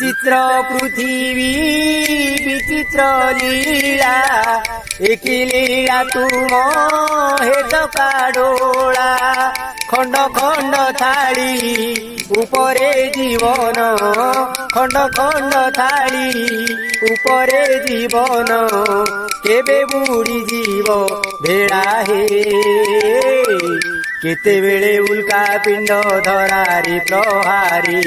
विचित्र पृथ्वी विचित्र लीला एकी लीला तुम हे चकाडोला खंड खंड थाली उपरे जीवन खंड खंड थाली उपरे जीवन केबे बुड़ी जीव भेड़ा हे केते बेले उल्का पिंड धरारी प्रहारी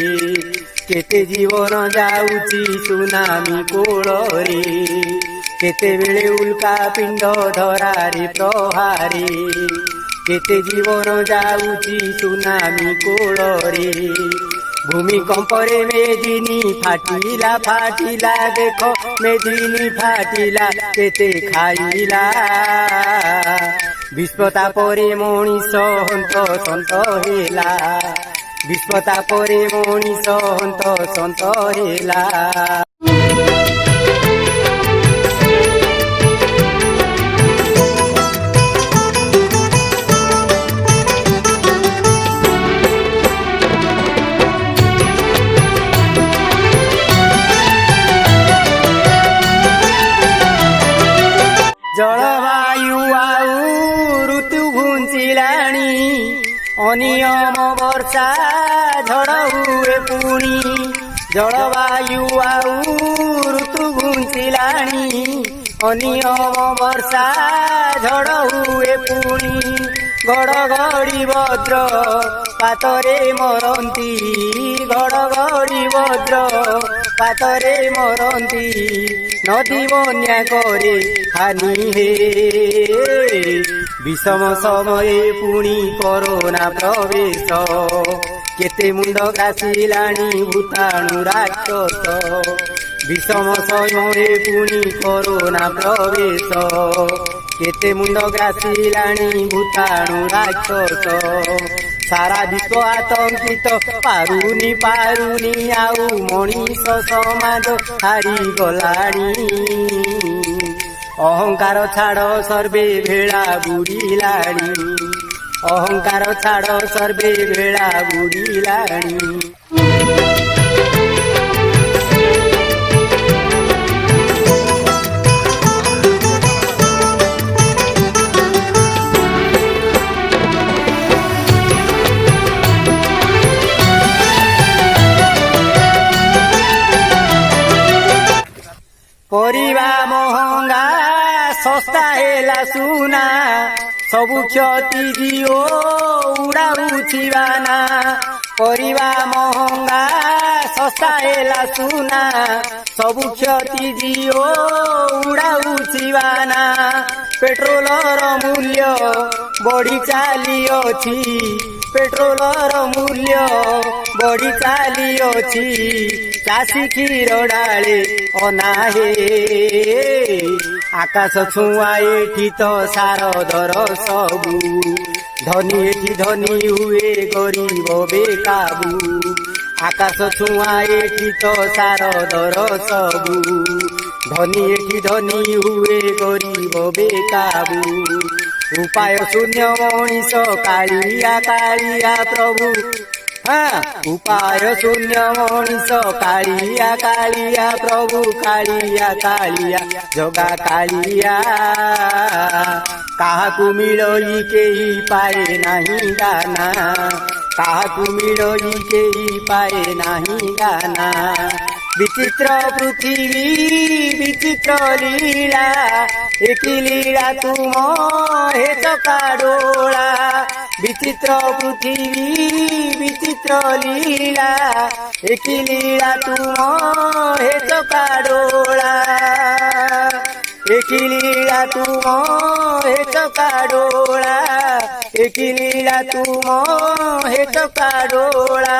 केते जीवन जाउची सुनामी कोଳରେ केते बेले उल्का पिंड धरारी प्रहारी केते जीवन जाउची सुनामी कोଳରେ भूमिकंपरे मेदिनी फाटिला फाटिला देख मेदिनी फाटिला केते खाइला विश्वता परे मनीष हंत सन्त हेला विश्वता परे मनीष हंत सन्त हेला जलवायु आउ ऋतु घुंचिलाणी अनियम वर्षा झड़ हुए पुणी जलवायु आउ ऋतु घुंचिलाणी अनियम वर्षा झड़ हुए पुणी घड़घड़ी वज्र पातरे मरंती घड़घड़ी वज्र पातरे मरंती नदी बन्या करे हानि हे विषम समय पुणी कोरोना प्रवेश केते मुंड कासिलाणी भूताणु राक्षस विषम समय पुणी कोरोना प्रवेश केते मुंड ग्रासिलाणी भूताणु राक्षस सारा विश्व आतंकित पारुनी पारुनी आउ मनीष समाज हारी गलाणी अहंकार छाड़ सर्वे भेड़ा बुड़िलाणी अहंकार छाड़ सर्वे भेड़ा बुड़िलाणी परिवा महंगा सस्ता हेला सुना सबु क्षति जिओ उड़ाउछि बाना परिवा महंगा सस्ता हेला सुना सबु क्षति जिओ उड़ाउछि बाना पेट्रोलर मूल्य बढ़ी चाली अछि पेट्रोलर मूल्य बढ़ी चाली अछि चाषी क्षीर डाले अनाहे आकाश छुआ एठी तो सार दर सबु धनी एठी धनी हुए गरीब बेकाबू आकाश छुआ एठी तो सार दर सबु धनी एठी धनी हुए गरीब बेकाबू उपाय शून्य मनीष कालिया कालिया प्रभु उपाय शून्य मनीष कालिया कालिया प्रभु कालिया कालिया जगा कालिया काहाकु मिलई केही पाए नाही गाना काहाकु मिलई केही पाए नाही गाना विचित्र पृथ्वी विचित्र लीला एकी लीला तुम हे चकाडोला विचित्र पृथ्वी विचित्र लीला एकी लीला तुम हे चकाडोला एकी लीला तुम हे चकाडोला एकी लीला तुम हे चकाडोला।